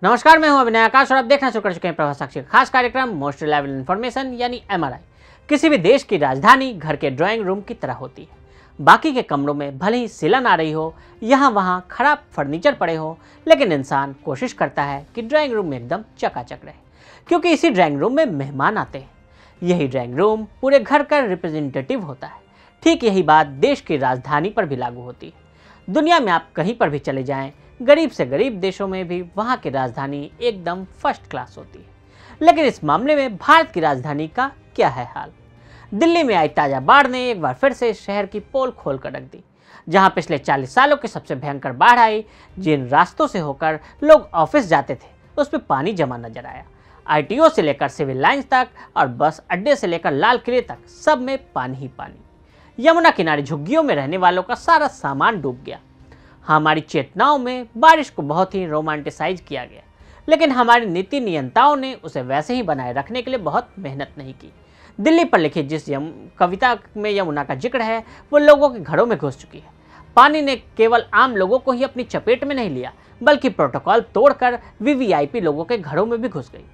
नमस्कार, मैं हूं अभिनय आकाश और आप देखना शुरू कर चुके हैं प्रभात साक्षी का खास कार्यक्रम मोस्ट रिलायबल इन्फॉर्मेशन यानी एमआरआई। किसी भी देश की राजधानी घर के ड्राइंग रूम की तरह होती है। बाकी के कमरों में भले ही सिलन आ रही हो, यहाँ वहाँ खराब फर्नीचर पड़े हो, लेकिन इंसान कोशिश करता है कि ड्राइंग रूम में एकदम चकाचक रहे, क्योंकि इसी ड्राइंग रूम में मेहमान आते हैं। यही ड्राइंग रूम पूरे घर का रिप्रेजेंटेटिव होता है। ठीक यही बात देश की राजधानी पर भी लागू होती है। दुनिया में आप कहीं पर भी चले जाएं, गरीब से गरीब देशों में भी वहाँ की राजधानी एकदम फर्स्ट क्लास होती है। लेकिन इस मामले में भारत की राजधानी का क्या है हाल? दिल्ली में आई ताजा बाढ़ ने एक बार फिर से शहर की पोल खोल कर रख दी। जहाँ पिछले 40 सालों की सबसे भयंकर बाढ़ आई, जिन रास्तों से होकर लोग ऑफिस जाते थे उसमें पानी जमा नजर आया। ITO से लेकर सिविल लाइन्स तक और बस अड्डे से लेकर लाल किले तक, सब में पानी ही पानी। यमुना किनारे झुग्गियों में रहने वालों का सारा सामान डूब गया। हमारी चेतनाओं में बारिश को बहुत ही रोमांटिसाइज किया गया, लेकिन हमारे नीति नियंताओं ने उसे वैसे ही बनाए रखने के लिए बहुत मेहनत नहीं की। दिल्ली पर लिखी जिस कविता में यमुना का जिक्र है, वो लोगों के घरों में घुस चुकी है। पानी ने केवल आम लोगों को ही अपनी चपेट में नहीं लिया, बल्कि प्रोटोकॉल तोड़कर VVIP लोगों के घरों में भी घुस गई।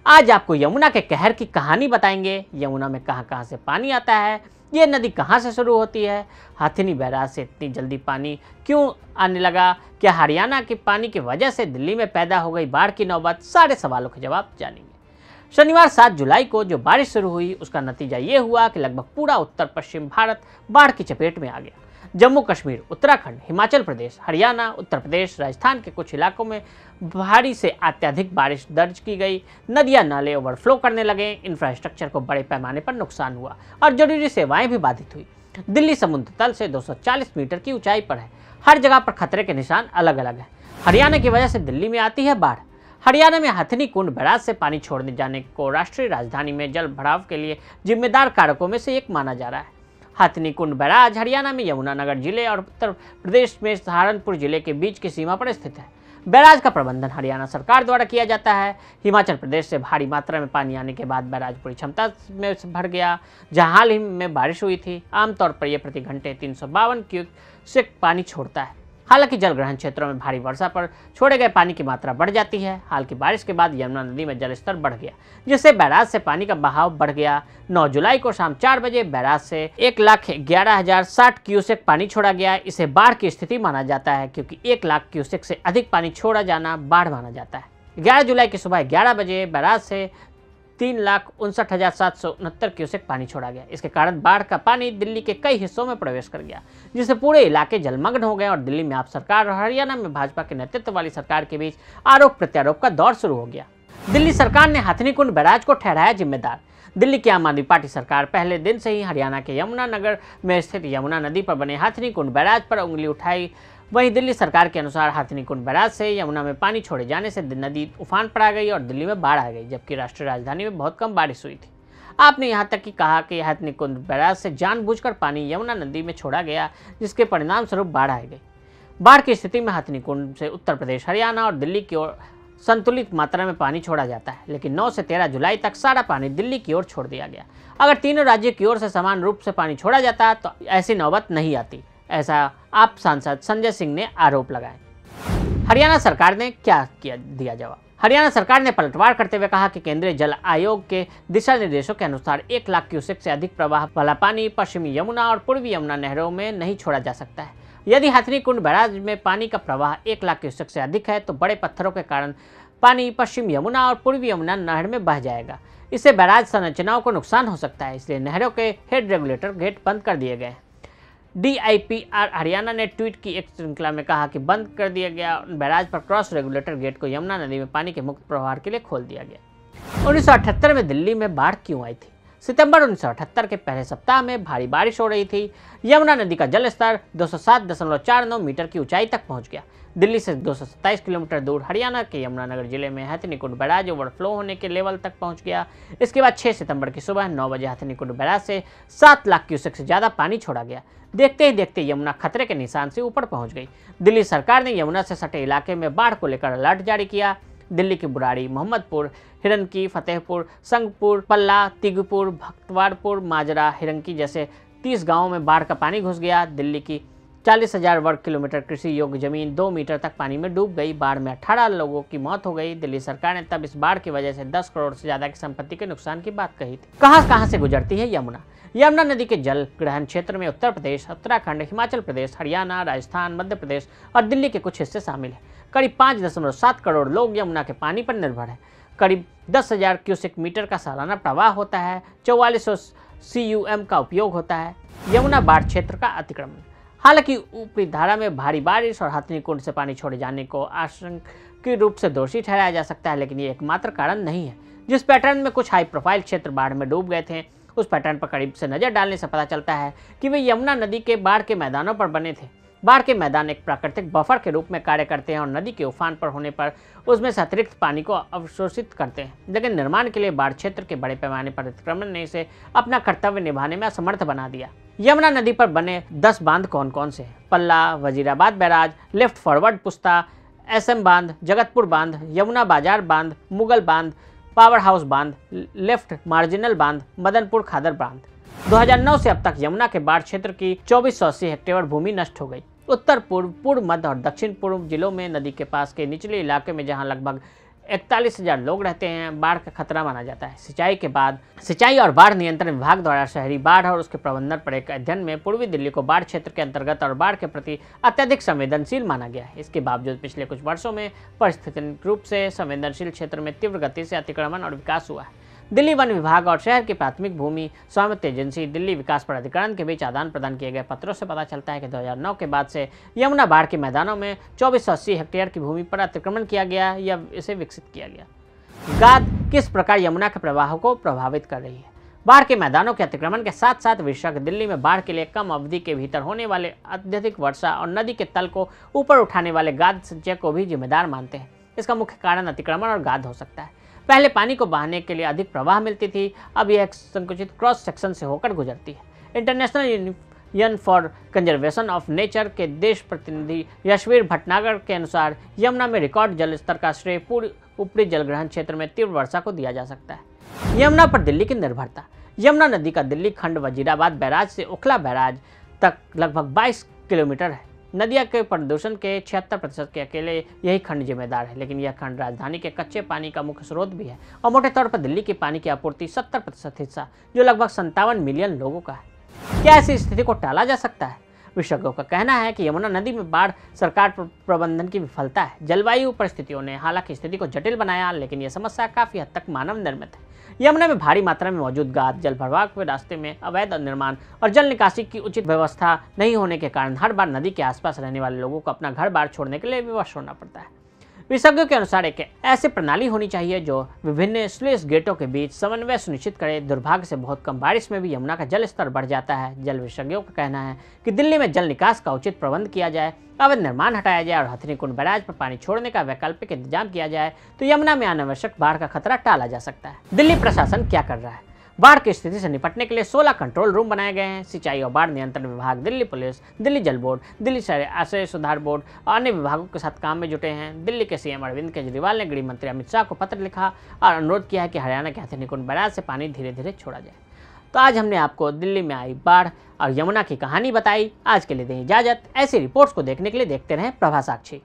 आज आपको यमुना के कहर की कहानी बताएंगे। यमुना में कहां कहां से पानी आता है, ये नदी कहां से शुरू होती है, हाथिनी बैराज से इतनी जल्दी पानी क्यों आने लगा, क्या हरियाणा के पानी की वजह से दिल्ली में पैदा हो गई बाढ़ की नौबत, सारे सवालों के जवाब जानेंगे। शनिवार 7 जुलाई को जो बारिश शुरू हुई, उसका नतीजा ये हुआ कि लगभग पूरा उत्तर पश्चिम भारत बाढ़ की चपेट में आ गया। जम्मू कश्मीर, उत्तराखंड, हिमाचल प्रदेश, हरियाणा, उत्तर प्रदेश, राजस्थान के कुछ इलाकों में भारी से अत्यधिक बारिश दर्ज की गई। नदियां नाले ओवरफ्लो करने लगे, इंफ्रास्ट्रक्चर को बड़े पैमाने पर नुकसान हुआ और जरूरी सेवाएं भी बाधित हुई। दिल्ली समुद्र तल से 240 मीटर की ऊंचाई पर है। हर जगह पर खतरे के निशान अलग अलग हैं। हरियाणा की वजह से दिल्ली में आती है बाढ़। हरियाणा में हथिनी कुंड बैराज से पानी छोड़ने जाने को राष्ट्रीय राजधानी में जल भराव के लिए जिम्मेदार कारकों में से एक माना जा रहा है। हथिनी कुंड बैराज हरियाणा में यमुनानगर जिले और उत्तर प्रदेश में सहारनपुर जिले के बीच की सीमा पर स्थित है। बैराज का प्रबंधन हरियाणा सरकार द्वारा किया जाता है। हिमाचल प्रदेश से भारी मात्रा में पानी आने के बाद बैराज पूरी क्षमता में भर गया। जहां हाल ही में बारिश हुई थी, आमतौर पर यह प्रति घंटे 352 क्यूसेक पानी छोड़ता है। हालांकि जलग्रहण क्षेत्रों में भारी वर्षा पर छोड़े गए पानी की मात्रा बढ़ जाती है। हाल की बारिश के बाद यमुना नदी में जलस्तर बढ़ गया, जिससे बैराज से पानी का बहाव बढ़ गया। 9 जुलाई को शाम 4 बजे बैराज से 1,11,060 क्यूसेक पानी छोड़ा गया। इसे बाढ़ की स्थिति माना जाता है, क्योंकि 1 लाख क्यूसेक से अधिक पानी छोड़ा जाना बाढ़ माना जाता है। 11 जुलाई की सुबह 11 बजे बैराज से 3,59,769 क्यूसेक पानी छोड़ा गया। इसके कारण बाढ़ का पानी दिल्ली के कई हिस्सों में प्रवेश कर गया, जिससे पूरे इलाके जलमग्न हो गए और दिल्ली में आप सरकार और हरियाणा में भाजपा के नेतृत्व वाली सरकार के बीच आरोप प्रत्यारोप का दौर शुरू हो गया। दिल्ली सरकार ने हथिनी कुंड बैराज को ठहराया जिम्मेदार। दिल्ली की आम आदमी पार्टी सरकार पहले दिन से ही हरियाणा के यमुनानगर में स्थित यमुना नदी पर बने हथिनी कुंड बैराज पर उंगली उठाई। वहीं दिल्ली सरकार के अनुसार हथिनी कुंड बैराज से यमुना में पानी छोड़े जाने से नदी उफान पर आ गई और दिल्ली में बाढ़ आ गई, जबकि राष्ट्रीय राजधानी में बहुत कम बारिश हुई थी। आपने यहाँ तक कि कहा कि हथिनी कुंड बैराज से जानबूझकर पानी यमुना नदी में छोड़ा गया, जिसके परिणाम स्वरूप बाढ़ आ गई। बाढ़ की स्थिति में हथिनी कुंड से उत्तर प्रदेश, हरियाणा और दिल्ली की ओर संतुलित मात्रा में पानी छोड़ा जाता है, लेकिन 9 से 13 जुलाई तक सारा पानी दिल्ली की ओर छोड़ दिया गया। अगर तीनों राज्यों की ओर से समान रूप से पानी छोड़ा जाता तो ऐसी नौबत नहीं आती, ऐसा आप सांसद संजय सिंह ने आरोप लगाए। हरियाणा सरकार ने क्या दिया जवाब? हरियाणा सरकार ने पलटवार करते हुए कहा कि केंद्रीय जल आयोग के दिशा निर्देशों के अनुसार 1 लाख क्यूसेक से अधिक प्रवाह वाला पानी पश्चिमी यमुना और पूर्वी यमुना नहरों में नहीं छोड़ा जा सकता है। यदि हथिनी कुंड बैराज में पानी का प्रवाह 1 लाख क्यूसेक से अधिक है, तो बड़े पत्थरों के कारण पानी पश्चिम यमुना और पूर्वी यमुना नहर में बह जाएगा। इससे बैराज संरचनाओं को नुकसान हो सकता है, इसलिए नहरों के हेड रेगुलेटर गेट बंद कर दिए गए। DIPR हरियाणा ने ट्वीट की एक श्रृंखला में कहा कि बंद कर दिया गया बैराज पर क्रॉस रेगुलेटर गेट को यमुना नदी में पानी के मुक्त प्रवाह के लिए खोल दिया गया। 1978 में दिल्ली में बाढ़ क्यों आई थी? सितंबर 1978 के पहले सप्ताह में भारी बारिश हो रही थी। यमुना नदी का जल स्तर 207.49 मीटर की ऊंचाई तक पहुंच गया। दिल्ली से 227 किलोमीटर दूर हरियाणा के यमुनानगर जिले में हथिनी कुंड बैराज ओवरफ्लो होने के लेवल तक पहुंच गया। इसके बाद 6 सितंबर की सुबह 9 बजे हथिनी कुंड बैराज से 7 लाख क्यूसेक से ज़्यादा पानी छोड़ा गया। देखते ही देखते यमुना खतरे के निशान से ऊपर पहुंच गई। दिल्ली सरकार ने यमुना से सटे इलाके में बाढ़ को लेकर अलर्ट जारी किया। दिल्ली की बुराड़ी, मोहम्मदपुर, हिरनकी, फतेहपुर, संगपुर, पल्ला, तिगपुर, भक्तवारपुर, माजरा, हिरनकी जैसे 30 गांवों में बाढ़ का पानी घुस गया। दिल्ली की 40,000 वर्ग किलोमीटर कृषि योग्य जमीन 2 मीटर तक पानी में डूब गई। बाढ़ में 18 लोगों की मौत हो गई। दिल्ली सरकार ने तब इस बाढ़ की वजह से 10 करोड़ से ज्यादा की संपत्ति के नुकसान की बात कही थी। कहां से गुजरती है यमुना? यमुना नदी के जल ग्रहण क्षेत्र में उत्तर प्रदेश, उत्तराखंड, हिमाचल प्रदेश, हरियाणा, राजस्थान, मध्य प्रदेश और दिल्ली के कुछ हिस्से शामिल है। करीब 5.7 करोड़ लोग यमुना के पानी पर निर्भर हैं। करीब 10,000 क्यूसेक मीटर का सालाना प्रवाह होता है। 4400 CUM का उपयोग होता है। यमुना बाढ़ क्षेत्र का अतिक्रमण। हालांकि ऊपरी धारा में भारी बारिश और हथनी कुंड से पानी छोड़े जाने को आशंकित रूप से दोषी ठहराया जा सकता है, लेकिन ये एकमात्र कारण नहीं है। जिस पैटर्न में कुछ हाई प्रोफाइल क्षेत्र बाढ़ में डूब गए थे, उस पैटर्न पर करीब से नजर डालने से पता चलता है कि वे यमुना नदी के बाढ़ के मैदानों पर बने थे। बाढ़ के मैदान एक प्राकृतिक बफर के रूप में कार्य करते हैं और नदी के उफान पर होने पर उसमें से अतिरिक्त पानी को अवशोषित करते हैं, लेकिन निर्माण के लिए बाढ़ क्षेत्र के बड़े पैमाने पर अतिक्रमण ने इसे अपना कर्तव्य निभाने में असमर्थ बना दिया। यमुना नदी पर बने 10 बांध कौन कौन से? पल्ला, वजीराबाद बैराज, लेफ्ट फॉरवर्ड पुस्ता, SM बांध, जगतपुर बांध, यमुना बाजार बांध, मुगल बांध, पावर हाउस बांध, लेफ्ट मार्जिनल बांध, मदनपुर खादर बांध। 2009 से अब तक यमुना के बाढ़ क्षेत्र की 2480 हेक्टेयर भूमि नष्ट हो गई। उत्तर पूर्व, पूर्व मध्य और दक्षिण पूर्व जिलों में नदी के पास के निचले इलाके में जहां लगभग 41,000 लोग रहते हैं, बाढ़ का खतरा माना जाता है। सिंचाई और बाढ़ नियंत्रण विभाग द्वारा शहरी बाढ़ और उसके प्रबंधन पर एक अध्ययन में पूर्वी दिल्ली को बाढ़ क्षेत्र के अंतर्गत और बाढ़ के प्रति अत्यधिक संवेदनशील माना गया है। इसके बावजूद पिछले कुछ वर्षों में परिस्थितिक रूप से संवेदनशील क्षेत्र में तीव्र गति से अतिक्रमण और विकास हुआ है। दिल्ली वन विभाग और शहर की प्राथमिक भूमि स्वामित्व एजेंसी दिल्ली विकास प्राधिकरण के बीच आदान प्रदान किए गए पत्रों से पता चलता है कि 2009 के बाद से यमुना बाढ़ के मैदानों में 2480 हेक्टेयर की भूमि पर अतिक्रमण किया गया या इसे विकसित किया गया। गाद किस प्रकार यमुना के प्रवाह को प्रभावित कर रही है? बाढ़ के मैदानों के अतिक्रमण के साथ साथ विशेषज्ञ दिल्ली में बाढ़ के लिए कम अवधि के भीतर होने वाले अत्यधिक वर्षा और नदी के तल को ऊपर उठाने वाले गाद संचय को भी जिम्मेदार मानते हैं। इसका मुख्य कारण अतिक्रमण और गाद हो सकता है। पहले पानी को बहाने के लिए अधिक प्रवाह मिलती थी, अब यह एक संकुचित क्रॉस सेक्शन से होकर गुजरती है। International union for conservation of nature के देश प्रतिनिधि यशवीर भटनागर के अनुसार यमुना में रिकॉर्ड जल स्तर का श्रेय पूर्व ऊपरी जलग्रहण क्षेत्र में तीव्र वर्षा को दिया जा सकता है। यमुना पर दिल्ली की निर्भरता। यमुना नदी का दिल्ली खंड वजीराबाद बैराज से ओखला बैराज तक लगभग 22 किलोमीटर है। नदिया के प्रदूषण के 76% के अकेले यही खंड जिम्मेदार है, लेकिन यह खंड राजधानी के कच्चे पानी का मुख्य स्रोत भी है और मोटे तौर पर दिल्ली के पानी की आपूर्ति 70% हिस्सा, जो लगभग 57 मिलियन लोगों का है। क्या ऐसी स्थिति को टाला जा सकता है? विशेषज्ञों का कहना है कि यमुना नदी में बाढ़ सरकार प्रबंधन की विफलता है। जलवायु परिस्थितियों ने हालांकि स्थिति को जटिल बनाया, लेकिन यह समस्या काफी हद तक मानव निर्मित है। यमुना में भारी मात्रा में मौजूद गाद, जल प्रवाह के रास्ते में अवैध निर्माण और जल निकासी की उचित व्यवस्था नहीं होने के कारण हर बार नदी के आसपास रहने वाले लोगों को अपना घर बार छोड़ने के लिए विवश होना पड़ता है। विशेषज्ञों के अनुसार एक ऐसी प्रणाली होनी चाहिए जो विभिन्न स्लुइस गेटों के बीच समन्वय सुनिश्चित करे। दुर्भाग्य से बहुत कम बारिश में भी यमुना का जल स्तर बढ़ जाता है। जल विशेषज्ञों का कहना है कि दिल्ली में जल निकास का उचित प्रबंध किया जाए, अवैध निर्माण हटाया जाए और हथनी कुंड बैराज पर पानी छोड़ने का वैकल्पिक इंतजाम किया जाए तो यमुना में अनावश्यक बाढ़ का खतरा टाला जा सकता है। दिल्ली प्रशासन क्या कर रहा है? बाढ़ की स्थिति से निपटने के लिए 16 कंट्रोल रूम बनाए गए हैं। सिंचाई और बाढ़ नियंत्रण विभाग, दिल्ली पुलिस, दिल्ली जल बोर्ड, दिल्ली शहरी आश्रय सुधार बोर्ड और अन्य विभागों के साथ काम में जुटे हैं। दिल्ली के CM अरविंद केजरीवाल ने गृह मंत्री अमित शाह को पत्र लिखा और अनुरोध किया है कि हरियाणा के हथनी कुंड बैराज से पानी धीरे धीरे छोड़ा जाए। तो आज हमने आपको दिल्ली में आई बाढ़ और यमुना की कहानी बताई। आज के लिए दें इजाजत। ऐसी रिपोर्ट्स को देखने के लिए देखते रहें प्रभा साक्षी।